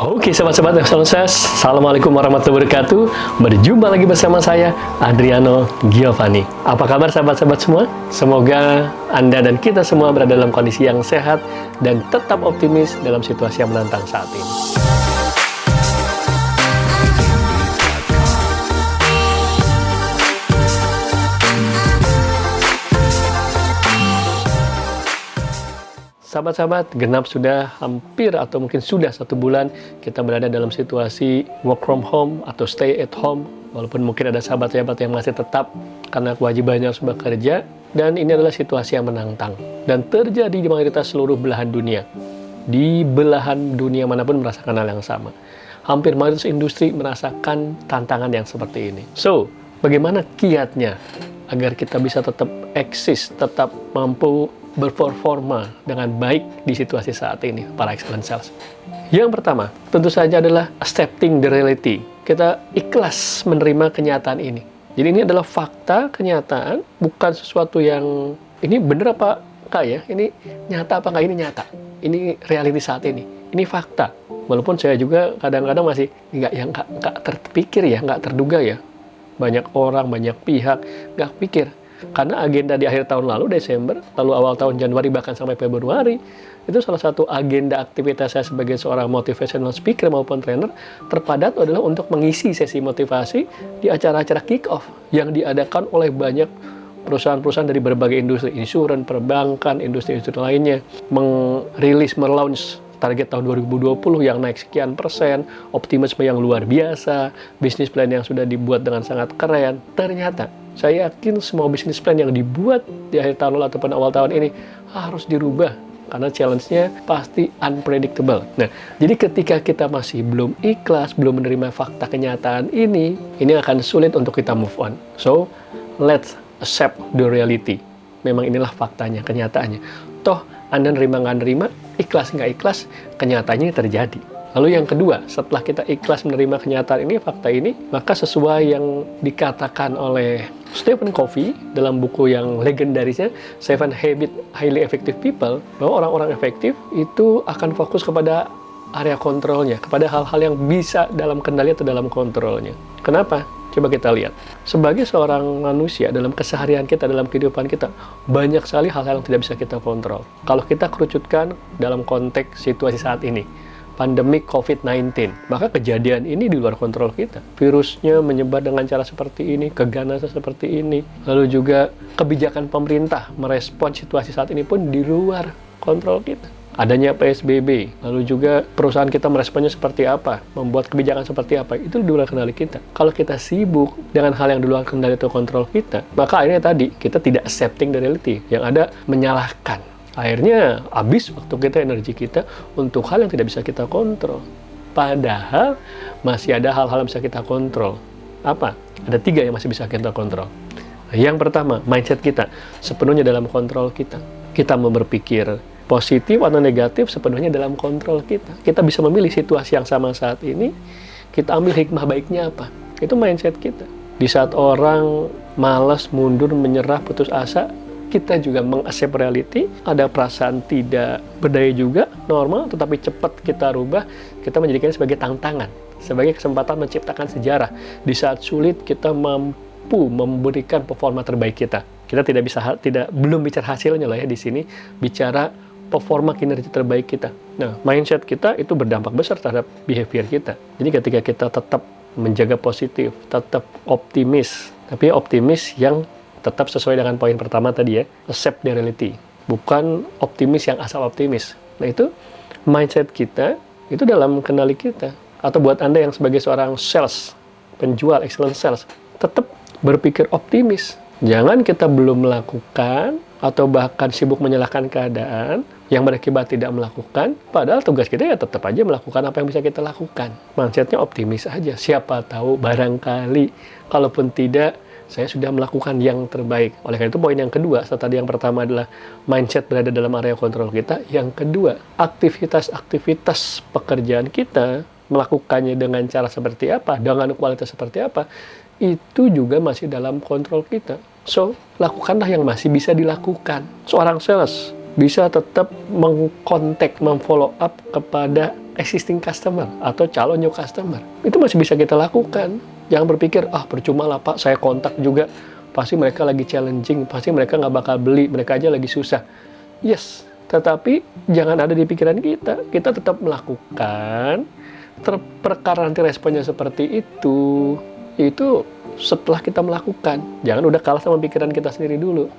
Oke, sahabat-sahabat yang sukses. Assalamualaikum warahmatullahi wabarakatuh. Berjumpa lagi bersama saya, Adriano Giovanni. Apa kabar sahabat-sahabat semua? Semoga Anda dan kita semua berada dalam kondisi yang sehat dan tetap optimis dalam situasi yang menantang saat ini. Sahabat-sahabat, genap sudah hampir atau mungkin sudah 1 bulan kita berada dalam situasi work from home atau stay at home. Walaupun mungkin ada sahabat-sahabat yang masih tetap karena kewajibannya harus bekerja. Dan ini adalah situasi yang menantang. Dan terjadi di mayoritas seluruh belahan dunia. Di belahan dunia manapun merasakan hal yang sama. Hampir mayoritas industri merasakan tantangan yang seperti ini. So, bagaimana kiatnya agar kita bisa tetap eksis, tetap mampu berperforma dengan baik di situasi saat ini, para excellent sales? Yang pertama, tentu saja adalah accepting the reality. Kita ikhlas menerima kenyataan ini. Jadi ini adalah fakta, kenyataan, bukan sesuatu yang ini bener apa enggak ya, ini nyata apa enggak, ini nyata. Ini reality saat ini. Ini fakta. Walaupun saya juga kadang-kadang masih nggak terpikir ya, nggak terduga ya. Banyak orang, banyak pihak nggak pikir. Karena agenda di akhir tahun lalu, Desember, lalu awal tahun Januari, bahkan sampai Februari, itu salah satu agenda aktivitas saya sebagai seorang motivational speaker maupun trainer terpadat adalah untuk mengisi sesi motivasi di acara-acara kick-off yang diadakan oleh banyak perusahaan-perusahaan dari berbagai industri, insurans, perbankan, industri-industri lainnya, melaunch target tahun 2020 yang naik sekian persen, optimisme yang luar biasa, bisnis plan yang sudah dibuat dengan sangat keren. Ternyata, saya yakin semua bisnis plan yang dibuat di akhir tahun lalu ataupun awal tahun ini harus dirubah. Karena challenge-nya pasti unpredictable. Nah, jadi ketika kita masih belum ikhlas, belum menerima fakta kenyataan ini akan sulit untuk kita move on. So, let's accept the reality. Memang inilah faktanya, kenyataannya. Toh, Anda nerima nggak nerima, ikhlas nggak ikhlas, kenyataannya terjadi. Lalu yang kedua, setelah kita ikhlas menerima kenyataan ini, fakta ini, maka sesuai yang dikatakan oleh Stephen Covey dalam buku yang legendarisnya, 7 Habits Highly Effective People, bahwa orang-orang efektif itu akan fokus kepada area kontrolnya, kepada hal-hal yang bisa dalam kendali atau dalam kontrolnya. Kenapa? Coba kita lihat. Sebagai seorang manusia, dalam keseharian kita, dalam kehidupan kita, banyak sekali hal-hal yang tidak bisa kita kontrol. Kalau kita kerucutkan dalam konteks situasi saat ini, pandemi COVID-19, maka kejadian ini di luar kontrol kita. Virusnya menyebar dengan cara seperti ini, keganasan seperti ini, lalu juga kebijakan pemerintah merespon situasi saat ini pun di luar kontrol kita. Adanya PSBB, lalu juga perusahaan kita meresponnya seperti apa, membuat kebijakan seperti apa, itu di luar kendali kita. Kalau kita sibuk dengan hal yang di luar kendali atau kontrol kita, maka akhirnya tadi, kita tidak accepting the reality, yang ada menyalahkan. Akhirnya habis waktu kita, energi kita untuk hal yang tidak bisa kita kontrol. Padahal masih ada hal-hal yang bisa kita kontrol. Apa? Ada 3 yang masih bisa kita kontrol. Yang pertama, mindset kita sepenuhnya dalam kontrol kita. Kita mau berpikir positif atau negatif sepenuhnya dalam kontrol kita. Kita bisa memilih situasi yang sama saat ini, kita ambil hikmah baiknya apa. Itu mindset kita. Di saat orang malas, mundur, menyerah, putus asa, kita juga meng-accept reality, ada perasaan tidak berdaya juga, normal, tetapi cepat kita rubah, kita menjadikannya sebagai tantangan, sebagai kesempatan menciptakan sejarah. Di saat sulit, kita mampu memberikan performa terbaik kita. Kita belum bicara hasilnya loh ya di sini, bicara performa kinerja terbaik kita. Nah, mindset kita itu berdampak besar terhadap behavior kita. Jadi ketika kita tetap menjaga positif, tetap optimis, tapi optimis yang tetap sesuai dengan poin pertama tadi ya, accept the reality. Bukan optimis yang asal optimis. Nah, itu mindset kita, itu dalam kendali kita. Atau buat Anda yang sebagai seorang sales, penjual, excellent sales, tetap berpikir optimis. Jangan kita belum melakukan, atau bahkan sibuk menyalahkan keadaan yang berakibat tidak melakukan, padahal tugas kita ya tetap aja melakukan apa yang bisa kita lakukan. Mindsetnya optimis aja, siapa tahu barangkali, kalaupun tidak, saya sudah melakukan yang terbaik. Oleh karena itu poin yang kedua, setelah yang pertama adalah mindset berada dalam area kontrol kita, yang kedua, aktivitas-aktivitas pekerjaan kita, melakukannya dengan cara seperti apa, dengan kualitas seperti apa, itu juga masih dalam kontrol kita. So, lakukanlah yang masih bisa dilakukan. Seorang sales bisa tetap mengkontak, memfollow up kepada existing customer atau calon new customer. Itu masih bisa kita lakukan. Jangan berpikir, percuma lah Pak, saya kontak juga. Pasti mereka lagi challenging, pasti mereka nggak bakal beli, mereka aja lagi susah. Yes, tetapi jangan ada di pikiran kita. Kita tetap melakukan, perkara nanti responnya seperti itu setelah kita melakukan. Jangan udah kalah sama pikiran kita sendiri dulu.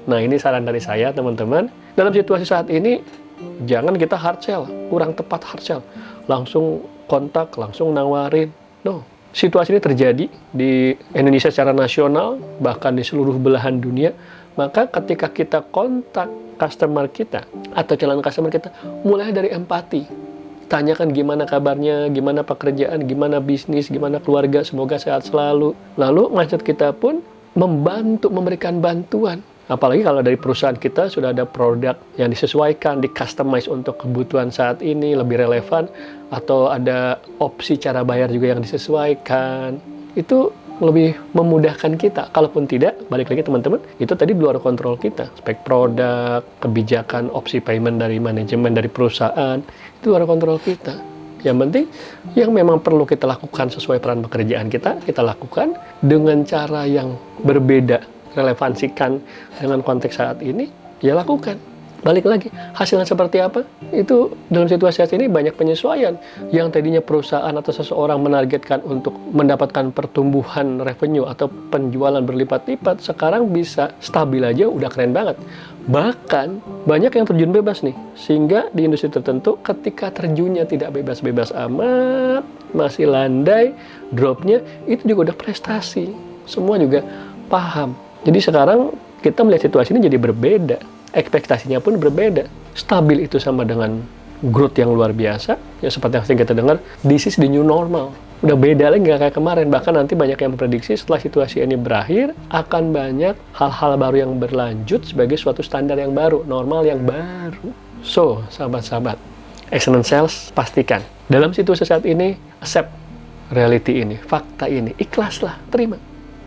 Nah ini saran dari saya teman-teman. Dalam situasi saat ini, jangan kita hard sell, kurang tepat hard sell. Langsung kontak, langsung nawarin. No, situasi ini terjadi di Indonesia secara nasional, bahkan di seluruh belahan dunia. Maka ketika kita kontak customer kita atau calon customer kita, mulai dari empati. Tanyakan gimana kabarnya, gimana pekerjaan, gimana bisnis, gimana keluarga, semoga sehat selalu. Lalu mindset kita pun membantu, memberikan bantuan. Apalagi kalau dari perusahaan kita sudah ada produk yang disesuaikan, di-customize untuk kebutuhan saat ini, lebih relevan, atau ada opsi cara bayar juga yang disesuaikan. Itu lebih memudahkan kita. Kalaupun tidak, balik lagi teman-teman, itu tadi di luar kontrol kita. Spek produk, kebijakan, opsi payment dari manajemen, dari perusahaan, itu luar kontrol kita. Yang penting, yang memang perlu kita lakukan sesuai peran pekerjaan kita lakukan dengan cara yang berbeda, relevansikan dengan konteks saat ini, ya lakukan. Balik lagi, hasilnya seperti apa? Itu dalam situasi saat ini banyak penyesuaian. Yang tadinya perusahaan atau seseorang menargetkan untuk mendapatkan pertumbuhan revenue atau penjualan berlipat-lipat, sekarang bisa stabil aja, udah keren banget. Bahkan, banyak yang terjun bebas nih. Sehingga di industri tertentu, ketika terjunnya tidak bebas-bebas amat, masih landai, dropnya, itu juga udah prestasi. Semua juga paham. Jadi sekarang, kita melihat situasi ini jadi berbeda. Ekspektasinya pun berbeda. Stabil itu sama dengan growth yang luar biasa. Ya seperti yang sering kita dengar, this is the new normal. Udah beda lagi, nggak kayak kemarin. Bahkan nanti banyak yang memprediksi setelah situasi ini berakhir, akan banyak hal-hal baru yang berlanjut sebagai suatu standar yang baru, normal yang baru. So, sahabat-sahabat, excellent sales, pastikan. Dalam situasi saat ini, accept reality ini, fakta ini, ikhlaslah, terima.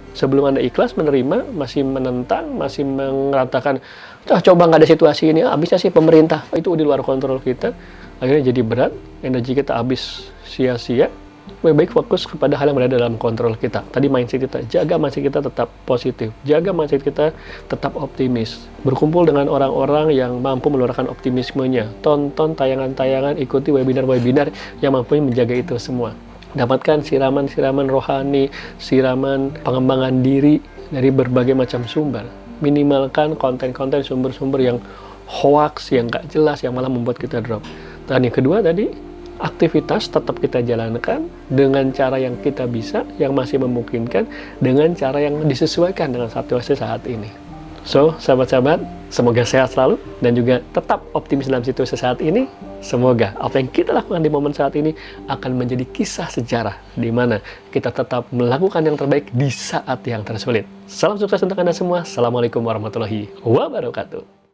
Sebelum Anda ikhlas menerima, masih menentang, masih mengatakan, coba nggak ada situasi ini, habisnya sih pemerintah, itu di luar kontrol kita, akhirnya jadi berat, energi kita habis sia-sia. Lebih baik fokus kepada hal yang berada dalam kontrol kita. Tadi mindset kita, jaga mindset kita tetap positif, jaga mindset kita tetap optimis, berkumpul dengan orang-orang yang mampu meluarkan optimismenya, tonton tayangan-tayangan, ikuti webinar-webinar yang mampu menjaga itu semua. Dapatkan siraman-siraman rohani, siraman pengembangan diri dari berbagai macam sumber. Minimalkan konten-konten sumber-sumber yang hoax, yang nggak jelas, yang malah membuat kita drop. Dan yang kedua tadi, aktivitas tetap kita jalankan dengan cara yang kita bisa, yang masih memungkinkan, dengan cara yang disesuaikan dengan situasi saat ini. So, sahabat-sahabat, semoga sehat selalu dan juga tetap optimis dalam situasi saat ini. Semoga apa yang kita lakukan di momen saat ini akan menjadi kisah sejarah di mana kita tetap melakukan yang terbaik di saat yang tersulit. Salam sukses untuk Anda semua. Assalamualaikum warahmatullahi wabarakatuh.